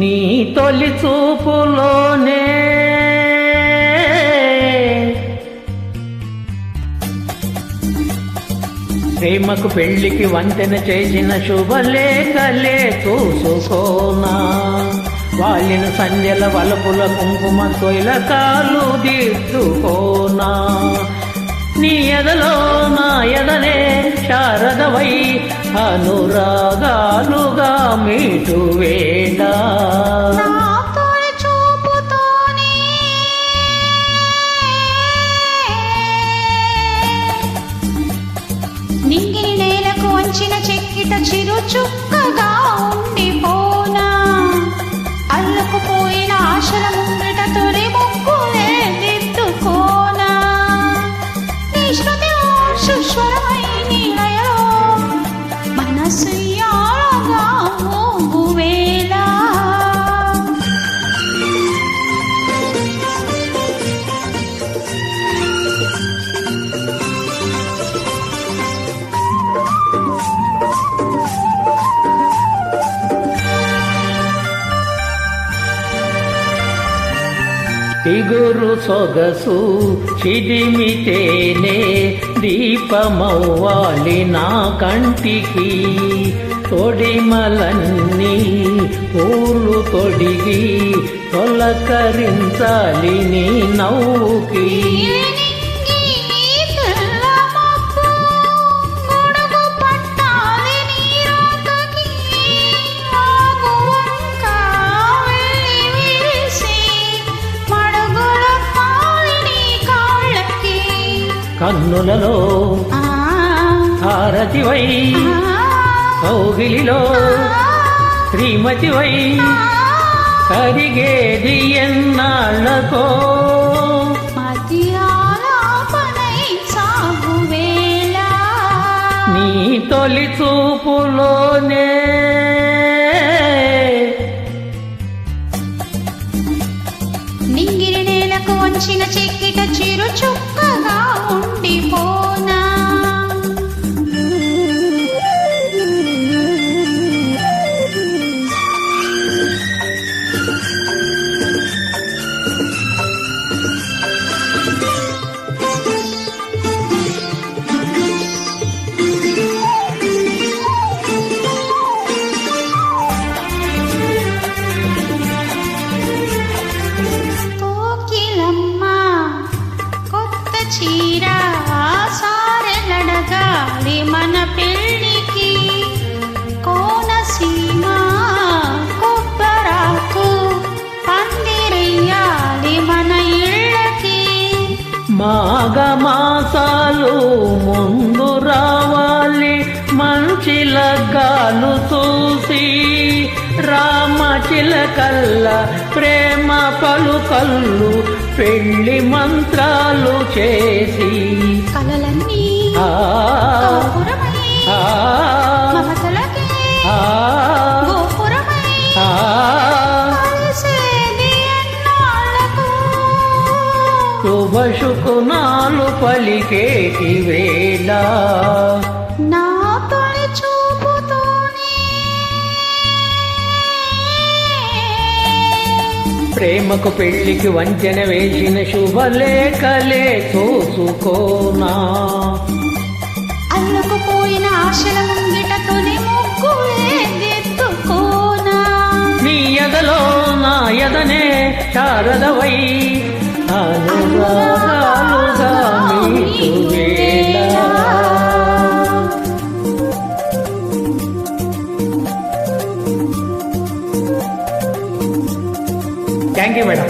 నీ తొలి చూపులోనే ప్రేమకు పెళ్లికి వంతెన చేసిన శుభలేఖలే చూసుకోనా, వాలిన సంధ్యల వలపుల కుంకుమ తొలకాలు దిద్దుకోనా, నీ ఎదలో నా ఎదనే శారదవై అనురాగాలుగా మీటు వేళ నింగిని నేలకు వంచిన చెక్కిట చిరు చుక్కగా ఉండిపోనా, అల్లుకుపోయిన ఆశల ముంగిట తొలి ముక్కులే దిద్దుకోనా, నీ శృతి సుస్వరమై నీ లయలో మనసు యాలగా మోగువేళ ఇగురు సొగసు చిదిమితేనే దీపమవ్వాలి నా కంటికి, తొడిమలన్నీ పూలు తొడిగి తొలకరించాలి నీ నవ్వుకి, కన్నులలో హారతివై కౌగిలిలో శ్రీమతివై కరిగేది ఎన్నాళ్ళకో నీ తొలి చూపులోనే నింగిరి నేలకు వంచిన చెక్కిట చిరు చుక్కగా ఉండిపోనా, చీరా సారెలడగాలి మన పెళ్ళికి, కోనసీమ కొబ్బరాకు పందిరెయ్యాలి మన ఇళ్ళకి, మాఘమాసాలు ముందు రావాలి మంచి లగ్గాలు చూసి, రామచిలకల్ల ప్రేమ పలుకల్లు పెళ్లి మంత్రాలు చేసి, కలలన్నీ మమతలకి గోపురమై కలిసేది ఎన్నాళ్ళకు, శుభశుకునాలు పలికేటి వేళ నా తొలి చూపుతోనే ప్రేమకు పెళ్లికి వంచెన వేసిన శుభలేఖలే చూసుకోనా, అల్లుకుపోయిన ఆశల ముంగిట తొలి ముక్కులే దిద్దుకోనా, నీ ఎదలో నా ఎదనే శారదవై అనురాగాలుగా మీటు వేళ. Thank you madam.